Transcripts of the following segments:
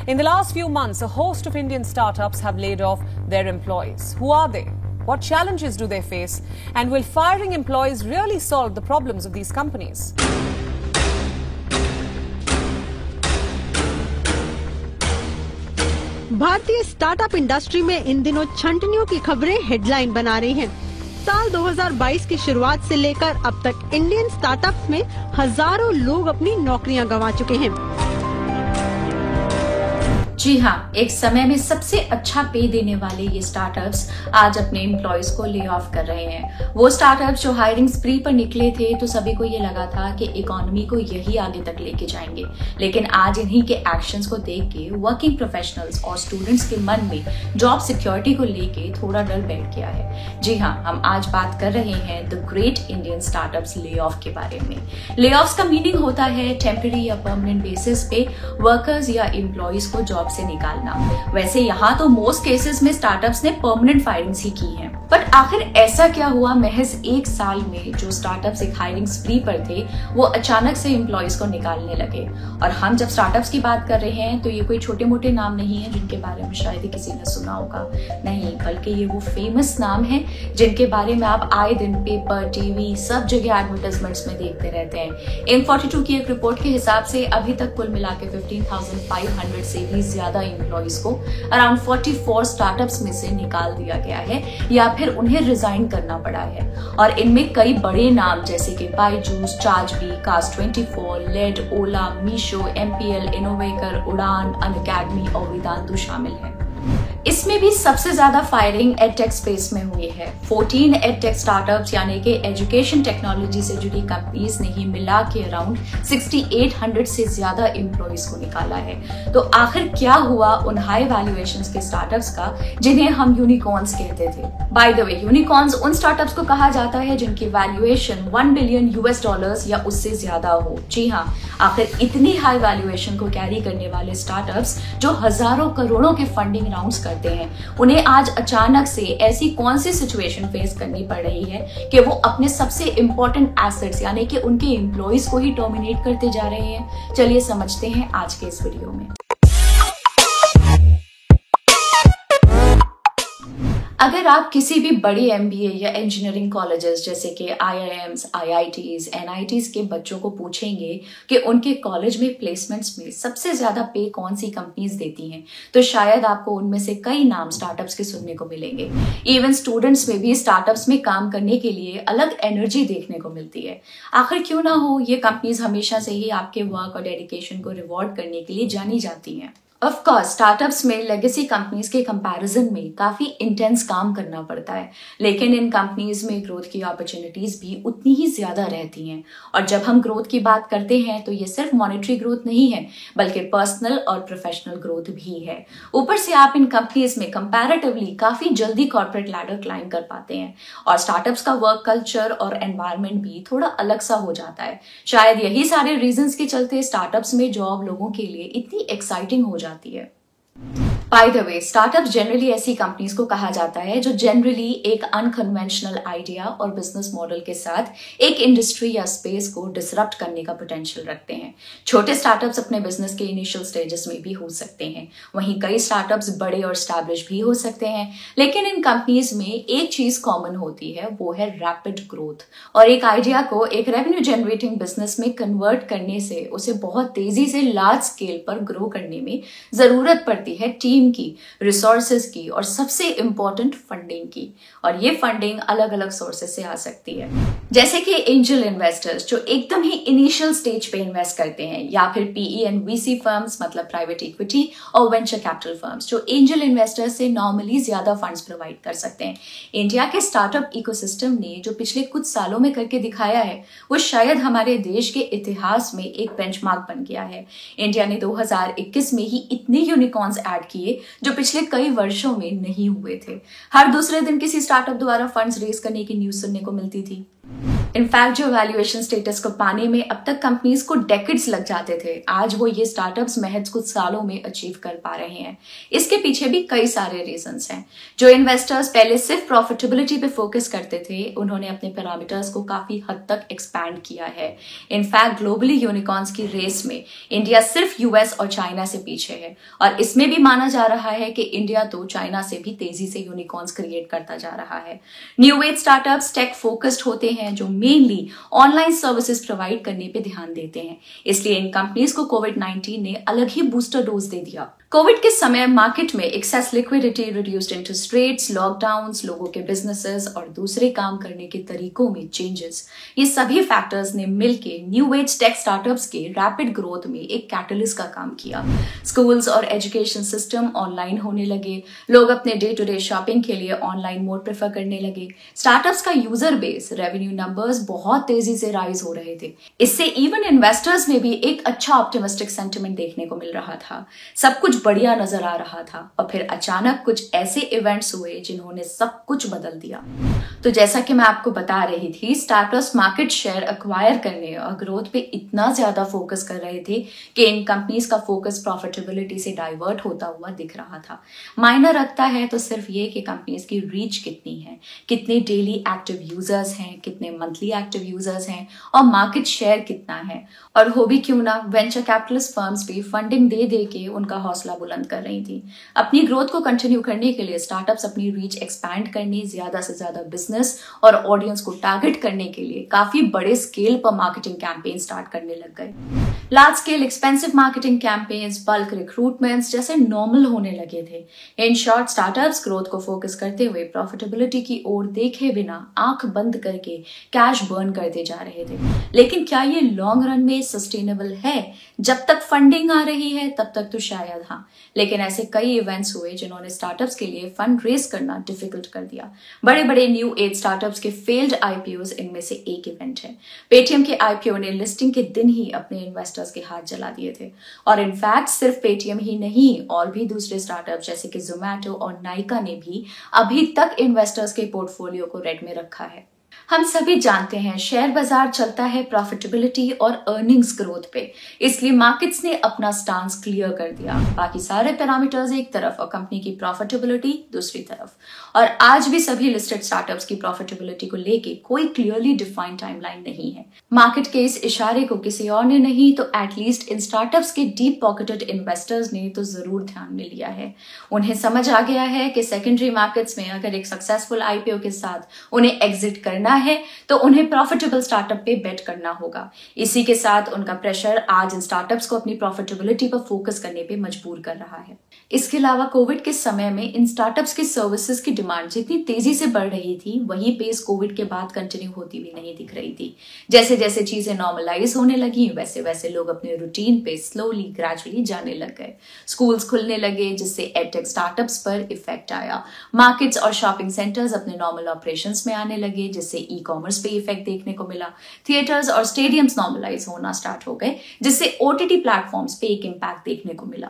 In the last few months, a host of Indian startups have laid off their employees. Who are they? What challenges do they face? And will firing employees really solve the problems of these companies? भारतीय startup industry में इन दिनों छंटनियों की खबरें headline बना रही हैं। साल 2022 की शुरुआत से लेकर अब तक इंडियन स्टार्टअप्स में हजारों लोग अपनी नौकरियां गंवा चुके हैं। जी हाँ, एक समय में सबसे अच्छा पे देने वाले ये स्टार्टअप्स आज अपने एम्प्लॉयज को ले ऑफ कर रहे हैं। वो स्टार्टअप्स जो हायरिंग स्प्री पर निकले थे तो सभी को ये लगा था कि इकोनॉमी को यही आगे तक लेके जाएंगे, लेकिन आज इन्हीं के एक्शंस को देख के वर्किंग प्रोफेशनल्स और स्टूडेंट्स के मन में जॉब सिक्योरिटी को लेके थोड़ा डर बैठ गया है। जी हाँ, हम आज बात कर रहे हैं the great Indian startups lay off के बारे में। ले ऑफ्स का मीनिंग होता है टेम्पररी या परमानेंट बेसिस पे वर्कर्स या एम्प्लॉयज को जॉब से निकालना। वैसे यहाँ तो मोस्ट केसेस में स्टार्टअप्स ने परमानेंट फायरिंग्स ही की हैं। बट आखिर ऐसा क्या हुआ महज एक साल में जो स्टार्टअप्स एक हायरिंग स्प्री पर थे वो अचानक से एम्प्लॉयज को निकालने लगे? और हम जब स्टार्टअप्स की बात कर रहे हैं तो ये कोई छोटे मोटे नाम नहीं है जिनके बारे में शायद ही किसी ने सुना होगा, नहीं, बल्कि ये वो फेमस नाम है जिनके बारे में आप आए दिन पेपर, टीवी, सब जगह एडवर्टाइजमेंट्स में देखते रहते हैं। Im42 की एक रिपोर्ट के हिसाब से अभी तक कुल मिला के 15,500 से भी ज्यादा एम्प्लॉयज को अराउंड 44 स्टार्टअप्स में से निकाल दिया गया है या फिर उन्हें रिजाइन करना पड़ा है। और इनमें कई बड़े नाम जैसे कि बायजूस, चार्जबी, कास्ट24, लेड, ओला, मीशो, MPL, इनोवेकर, उड़ान, अनअकैडमी और वेदांतु शामिल हैं। इसमें भी सबसे ज्यादा फायरिंग एडटेक स्पेस में हुई है। 14 एडटेक स्टार्टअप्स यानी कि एजुकेशन टेक्नोलॉजी से जुड़ी कंपनीज ने ही मिला के अराउंड 6800 से ज्यादा एम्प्लॉयज को निकाला है। तो आखिर क्या हुआ उन हाई वैल्यूएशंस के स्टार्टअप्स का जिन्हें हम यूनिकॉर्न्स कहते थे? बाय द वे, यूनिकॉर्न्स उन स्टार्टअप्स को कहा जाता है जिनकी वैल्यूएशन $1 बिलियन या उससे ज्यादा हो। जी हाँ, आखिर इतनी हाई वैल्यूएशन को कैरी करने वाले स्टार्टअप्स जो हजारों करोड़ों के फंडिंग राउंड्स करते हैं, उन्हें आज अचानक से ऐसी कौन सी सिचुएशन फेस करनी पड़ रही है कि वो अपने सबसे इंपॉर्टेंट एसेट्स यानी कि उनके एम्प्लॉयज को ही डोमिनेट करते जा रहे हैं? चलिए समझते हैं आज के इस वीडियो में। अगर आप किसी भी बड़ी MBA या इंजीनियरिंग कॉलेजेस जैसे कि IIMs, IITs, NITs के बच्चों को पूछेंगे कि उनके कॉलेज में प्लेसमेंट्स में सबसे ज्यादा पे कौन सी कंपनीज देती हैं, तो शायद आपको उनमें से कई नाम स्टार्टअप्स के सुनने को मिलेंगे। इवन स्टूडेंट्स में भी स्टार्टअप्स में काम करने के लिए अलग एनर्जी देखने को मिलती है। आखिर क्यों ना हो, ये कंपनीज हमेशा से ही आपके वर्क और डेडिकेशन को रिवॉर्ड करने के लिए जानी जाती हैं। ऑफ कोर्स स्टार्टअप्स में लेगेसी कंपनीज के कंपैरिजन में काफी इंटेंस काम करना पड़ता है, लेकिन इन कंपनीज में ग्रोथ की अपॉर्चुनिटीज भी उतनी ही ज्यादा रहती हैं। और जब हम ग्रोथ की बात करते हैं तो ये सिर्फ मॉनेटरी ग्रोथ नहीं है बल्कि पर्सनल और प्रोफेशनल ग्रोथ भी है। ऊपर से आप इन कंपनीज में कंपैरेटिवली काफी जल्दी कॉर्पोरेट लैडर क्लाइंब कर पाते हैं और स्टार्टअप्स का वर्क कल्चर और एनवायरनमेंट भी थोड़ा अलग सा हो जाता है। शायद यही सारे रीजंस के चलते स्टार्टअप्स में जॉब लोगों के लिए इतनी एक्साइटिंग हो जाती है। By the way, startups generally ऐसी कंपनीज को कहा जाता है जो जनरली एक अनकन्वेंशनल आइडिया और बिजनेस मॉडल के साथ एक इंडस्ट्री या स्पेस को डिसरप्ट करने का पोटेंशियल रखते हैं। छोटे स्टार्टअप्स अपने बिजनेस के इनिशियल स्टेजेस में भी हो सकते हैं, वहीं कई स्टार्टअप्स बड़े और स्टैब्लिश भी हो सकते हैं, लेकिन इन कंपनीज में एक चीज कॉमन होती है, वो है रैपिड ग्रोथ। और एक आइडिया को एक रेवेन्यू जनरेटिंग बिजनेस में कन्वर्ट करने से उसे बहुत तेजी से लार्ज स्केल पर ग्रो करने में जरूरत पड़ती है टीम की, रिसोर्सेज की और सबसे इंपॉर्टेंट फंडिंग की। और ये फंडिंग अलग अलग सोर्सेज से आ सकती है, जैसे कि एंजल इन्वेस्टर्स जो एकदम ही इनिशियल स्टेज पे इन्वेस्ट करते हैं, या फिर PE एंड VC फर्म्स मतलब प्राइवेट इक्विटी और वेंचर कैपिटल फर्म्स जो एंजल इन्वेस्टर्स से नॉर्मली ज्यादा फंड्स प्रोवाइड कर सकते हैं। इंडिया के स्टार्टअप इकोसिस्टम ने जो पिछले कुछ सालों में करके दिखाया है वो शायद हमारे देश के इतिहास में एक बेंचमार्क बन गया है। इंडिया ने 2021 में ही इतने यूनिकॉर्न्स ऐड किए जो पिछले कई वर्षों में नहीं हुए थे। हर दूसरे दिन किसी स्टार्टअप द्वारा फंड्स रेज करने की न्यूज सुनने को मिलती थी। इनफैक्ट जो वैल्यूएशन स्टेटस को पाने में अब तक कंपनीज को डेकेड्स लग जाते थे, आज वो ये स्टार्टअप्स महज कुछ सालों में अचीव कर पा रहे हैं। इसके पीछे भी कई सारे रीजंस हैं। जो इन्वेस्टर्स पहले सिर्फ प्रॉफिटेबिलिटी पे फोकस करते थे, उन्होंने अपने पैरामीटर्स को काफी हद तक एक्सपैंड किया है। इनफैक्ट ग्लोबली यूनिकॉर्न्स की रेस में इंडिया सिर्फ यूएस और चाइना से पीछे है, और इसमें भी माना जा रहा है कि इंडिया तो चाइना से भी तेजी से यूनिकॉर्न्स क्रिएट करता जा रहा है। New age startups tech focused होते हैं, जो मेनली ऑनलाइन सर्विसेज प्रोवाइड करने पे ध्यान देते हैं। इसलिए इन कंपनीज को कोविड-19 ने अलग ही बूस्टर डोज दे दिया। कोविड के समय मार्केट में access liquidity, reduced interest rates, lockdowns, लोगों के बिजनेसेस और दूसरे काम करने के तरीकों में चेंजेस, ये सभी फैक्टर्स ने मिलके न्यू एज टेक स्टार्टअप्स के रैपिड ग्रोथ में एक कैटलिस्ट का काम किया। स्कूल्स और एजुकेशन सिस्टम ऑनलाइन होने लगे, लोग अपने डे टू डे शॉपिंग के लिए ऑनलाइन मोड प्रेफर करने लगे। स्टार्टअप्स का यूजर बेस, रेवेन्यू नंबर्स बहुत तेजी से राइज हो रहे थे। इससे इवन इन्वेस्टर्स में भी एक अच्छा ऑप्टिमिस्टिक सेंटिमेंट देखने को मिल रहा था। सब कुछ बढ़िया नजर आ रहा था, और फिर अचानक कुछ ऐसे इवेंट्स हुए जिन्होंने सब कुछ बदल दिया। तो जैसा कि मैं आपको बता रही थी, स्टार्टअप्स मार्केट शेयर एक्वायर करने और ग्रोथ पे इतना ज्यादा फोकस कर रहे थे कि इन कंपनीज का फोकस प्रॉफिटेबिलिटी से डाइवर्ट होता हुआ दिख रहा था। मायने रखता है तो सिर्फ ये कि कंपनीज की रीच कितनी है, कितने डेली एक्टिव यूजर्स हैं, कितने मंथली एक्टिव यूजर्स हैं, और मार्केट शेयर कितना है। और हो भी क्यों ना, वेंचर कैपिटलिस्ट फर्म्स भी फंडिंग दे दे के उनका हौसला बुलंद कर रही थी। अपनी ग्रोथ को कंटिन्यू करने के लिए स्टार्टअप्स अपनी रीच एक्सपैंड करने, ज्यादा से ज्यादा बिजनेस और ऑडियंस को टारगेट करने के लिए काफी बड़े स्केल पर मार्केटिंग कैंपेन स्टार्ट करने लग गए। Large scale expensive marketing campaigns, bulk recruitments जैसे नॉर्मल होने लगे थे। इन शॉर्ट, स्टार्टअप्स ग्रोथ को फोकस करते हुए प्रॉफिटेबिलिटी की ओर देखे बिना आंख बंद करके कैश बर्न करते जा रहे थे। लेकिन क्या ये लॉन्ग रन में सस्टेनेबल है? जब तक फंडिंग आ रही है तब तक तो शायद हाँ, लेकिन ऐसे कई इवेंट्स हुए जिन्होंने स्टार्टअप्स के लिए फंड रेज करना डिफिकल्ट कर दिया। बड़े बड़े न्यू एज स्टार्टअप्स के फेल्ड आईपीओज इनमें से एक इवेंट है। पेटीएम के आईपीओ ने लिस्टिंग के दिन ही अपने इन्वेस्टर्स के हाथ जला दिए थे। और इनफैक्ट सिर्फ पेटीएम ही नहीं, और भी दूसरे स्टार्टअप जैसे कि जोमैटो और नाइका ने भी अभी तक इन्वेस्टर्स के पोर्टफोलियो को रेड में रखा है। हम सभी जानते हैं शेयर बाजार चलता है प्रॉफिटेबिलिटी और अर्निंग्स ग्रोथ पे, इसलिए मार्केट्स ने अपना स्टांस क्लियर कर दिया। बाकी सारे पैरामीटर्स एक तरफ और कंपनी की प्रॉफिटेबिलिटी दूसरी तरफ। और आज भी सभी लिस्टेड स्टार्टअप्स की प्रॉफिटेबिलिटी को लेके कोई क्लियरली डिफाइंड टाइमलाइन नहीं है। मार्केट के इस इशारे को किसी और ने नहीं तो एटलीस्ट इन स्टार्टअप्स के डीप पॉकेटेड इन्वेस्टर्स ने तो जरूर ध्यान में लिया है। उन्हें समझ आ गया है कि सेकेंडरी मार्केट्स में अगर एक सक्सेसफुल आईपीओ के साथ उन्हें एग्जिट करना है तो उन्हें प्रॉफिटेबल स्टार्टअप पे बेट करना होगा। इसी के साथ उनका प्रेशर आज इन स्टार्टअप्स को अपनी प्रॉफिटेबिलिटी पर फोकस करने पे मजबूर कर रहा है। इसके अलावा कोविड के समय में इन स्टार्टअप्स की सर्विसेज की डिमांड जितनी तेजी से बढ़ रही थी, वही पेस कोविड के बाद कंटिन्यू होती भी नहीं दिख रही थी। जैसे जैसे चीजें नॉर्मलाइज होने लगी, वैसे वैसे लोग अपने रूटीन पे स्लोली ग्रेजुअली जाने लग गए। स्कूल्स खुलने लगे, जिससे एडटेक स्टार्टअप्स पर इफेक्ट आया। मार्केट्स और शॉपिंग सेंटर्स अपने नॉर्मल ऑपरेशंस में आने लगे, जिससे ई कॉमर्स पे इफेक्ट देखने को मिला। थिएटर्स और स्टेडियम्स नॉर्मलाइज होना स्टार्ट हो गए, जिससे ओटीटी प्लेटफॉर्म्स पे एक इम्पैक्ट देखने को मिला।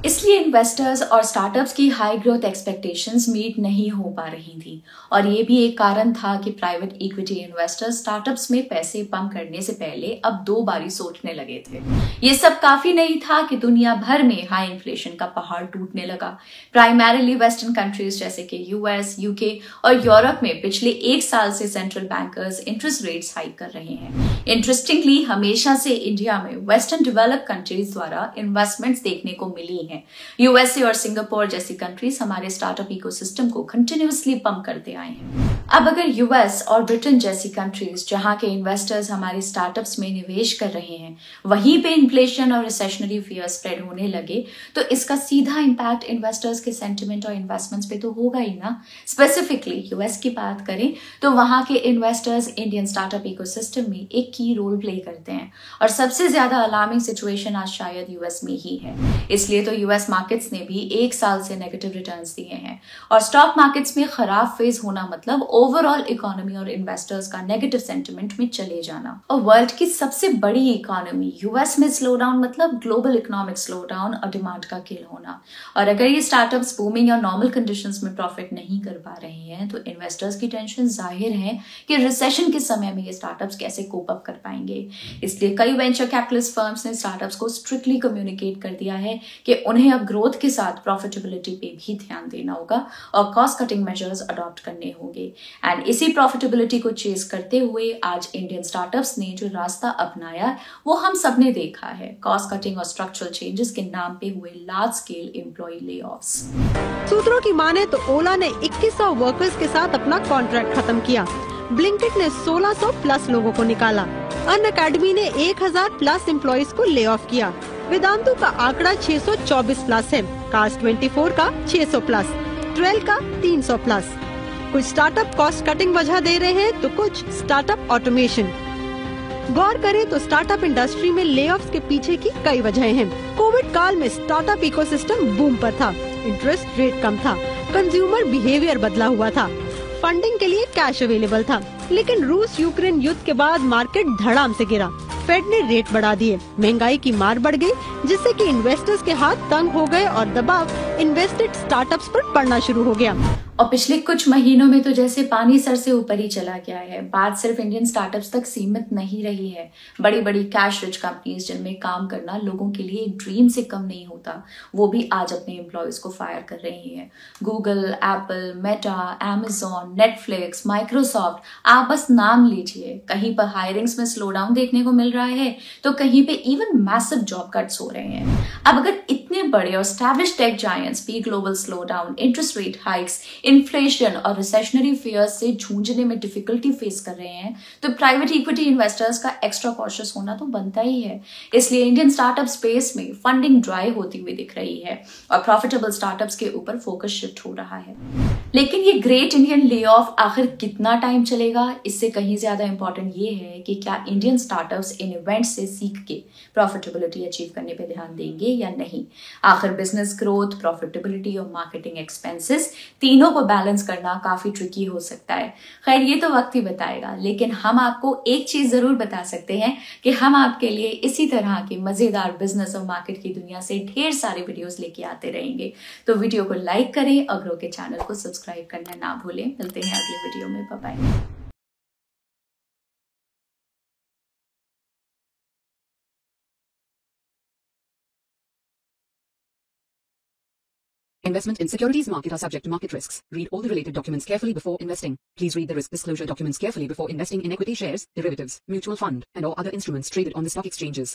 इसलिए इन्वेस्टर्स और स्टार्टअप्स की हाई ग्रोथ एक्सपेक्टेशंस मीट नहीं हो पा रही थी, और ये भी एक कारण था कि प्राइवेट इक्विटी इन्वेस्टर्स स्टार्टअप्स में पैसे पंप करने से पहले अब 2 बारी सोचने लगे थे। ये सब काफी नहीं था कि दुनिया भर में हाई इन्फ्लेशन का पहाड़ टूटने लगा। प्राइमरीली वेस्टर्न कंट्रीज जैसे कि यूएस, यूके और यूरोप में पिछले 1 साल से central bankers interest rates hike कर रहे हैं। इंटरेस्टिंगली हमेशा से इंडिया में वेस्टर्न डेवलप्ड कंट्रीज द्वारा इन्वेस्टमेंट्स देखने को मिली हैं। यूएसए और सिंगापुर जैसी कंट्रीज हमारे स्टार्टअप इकोसिस्टम को कंटिन्यूअसली पंप करते आए हैं। अब अगर यूएस और ब्रिटेन जैसी कंट्रीज जहां के इन्वेस्टर्स हमारे स्टार्टअप्स में निवेश कर रहे हैं, वहीं पे इन्फ्लेशन और रिसेशनरी फियर स्प्रेड होने लगे, तो इसका सीधा इंपैक्ट इन्वेस्टर्स के सेंटिमेंट और इन्वेस्टमेंट्स पे तो होगा ही ना। स्पेसिफिकली यूएस की बात करें तो वहां के इन्वेस्टर्स इंडियन स्टार्टअप इकोसिस्टम में एक की रोल प्ले करते हैं, और सबसे ज्यादा अलार्मिंग सिचुएशन आज शायद यूएस में ही है। इसलिए तो यूएस मार्केट्स ने भी 1 साल से नेगेटिव रिटर्न्स दिए हैं, और स्टॉक मार्केट्स में खराब फेज होना मतलब ओवरऑल इकोनॉमी और इन्वेस्टर्स का नेगेटिव सेंटिमेंट में चले जाना। और वर्ल्ड की सबसे बड़ी इकोनॉमी यूएस में स्लो डाउन मतलब ग्लोबल इकोनॉमिक स्लो डाउन और डिमांड का किल होना। और अगर ये स्टार्टअप्स बूमिंग या नॉर्मल कंडीशंस में प्रॉफिट नहीं कर पा रहे हैं, तो इन्वेस्टर्स की टेंशन जाहिर है कि रिसेशन के समय में ये स्टार्टअप्स कैसे कोप अप कर पाएंगे। इसलिए कई वेंचर कैपिटलिस्ट फर्म्स ने स्टार्टअप्स को स्ट्रिक्टली कम्युनिकेट कर दिया है कि उन्हें अब ग्रोथ के साथ प्रॉफिटेबिलिटी पे भी ध्यान देना होगा और कॉस्ट कटिंग मेजर्स अडॉप्ट करने होंगे। एंड इसी प्रॉफिटेबिलिटी को चेस करते हुए आज इंडियन स्टार्टअप्स ने जो रास्ता अपनाया वो हम सबने देखा है, कॉस्ट कटिंग और स्ट्रक्चरल चेंजेस के नाम पे हुए लार्ज स्केल एम्प्लॉय लेऑफ्स। सूत्रों की माने तो ओला ने 2100 वर्कर्स के साथ अपना कॉन्ट्रैक्ट खत्म किया। ब्लिंकिट ने 1600 प्लस लोगों को निकाला। अनअकैडमी ने 1000 प्लस एम्प्लॉइज को ले ऑफ किया। वेदांतु का आंकड़ा 624 प्लस है, Cars24 का 600 प्लस, ट्वेल्व का 300 प्लस। कुछ स्टार्टअप कॉस्ट कटिंग वजह दे रहे हैं तो कुछ स्टार्टअप ऑटोमेशन। गौर करें तो स्टार्टअप इंडस्ट्री में लेऑफ्स के पीछे की कई वजहें हैं। कोविड काल में स्टार्टअप इकोसिस्टम बूम पर था, इंटरेस्ट रेट कम था, कंज्यूमर बिहेवियर बदला हुआ था, फंडिंग के लिए कैश अवेलेबल था। लेकिन रूस यूक्रेन युद्ध के बाद मार्केट धड़ाम से गिरा, फेड ने रेट बढ़ा दिए, महंगाई की मार बढ़ गई, जिससे कि इन्वेस्टर्स के हाथ तंग हो गए और दबाव इन्वेस्टेड स्टार्टअप्स पर पड़ना शुरू हो गया। और पिछले कुछ महीनों में तो जैसे पानी सर से ऊपर ही चला गया है। बात सिर्फ इंडियन स्टार्टअप्स तक सीमित नहीं रही है। बड़ी बड़ी कैश रिच कंपनीज जिनमें काम करना लोगों के लिए एक ड्रीम से कम नहीं होता, वो भी आज अपने एम्प्लॉयज को फायर कर रही है। Google, Apple, Meta, Amazon, Netflix, Microsoft, आप बस नाम लीजिए। कहीं पर हायरिंग्स में स्लो डाउन देखने को मिल रहा है तो कहीं पे इवन मैसिव जॉब कट्स हो रहे हैं। अब अगर इतने बड़े और एस्टैब्लिश्ड टेक जायंट्स भी global slow down, interest rate hikes, inflation और रिसेशनरी फियर्स से जूझने में डिफिकल्टी फेस कर रहे हैं तो प्राइवेट इक्विटी इन्वेस्टर्स का एक्स्ट्रा कॉशियस होना तो बनता ही है। इसलिए इंडियन स्टार्टअप स्पेस में फंडिंग ड्राई होती हुई दिख रही है और प्रॉफिटेबल स्टार्टअप्स के ऊपर फोकस शिफ्ट हो रहा है। लेकिन ये ग्रेट इंडियन ले ऑफ आखिर कितना टाइम चलेगा, इससे कहीं ज्यादा इंपॉर्टेंट ये है कि क्या इंडियन स्टार्टअप्स इन इवेंट्स से सीख के प्रॉफिटेबिलिटी अचीव करने पे ध्यान देंगे या नहीं। आखिर बिजनेस ग्रोथ, प्रॉफिटेबिलिटी और मार्केटिंग एक्सपेंसेस तीनों को बैलेंस करना काफी ट्रिकी हो सकता है। खैर ये तो वक्त ही बताएगा, लेकिन हम आपको एक चीज जरूर बता सकते हैं कि हम आपके लिए इसी तरह के मजेदार बिजनेस और मार्केट की दुनिया से ढेर सारे वीडियोस लेके आते रहेंगे। तो वीडियो को लाइक करें और ग्रो के चैनल को सब्सक्राइब करना ना भूलें। मिलते हैं अगले वीडियो में, bye bye. Investment in securities market are subject to market risks. Read all the related documents carefully before investing. Please read the risk disclosure documents carefully before investing in equity shares, derivatives, mutual fund, and or other instruments traded on the stock exchanges.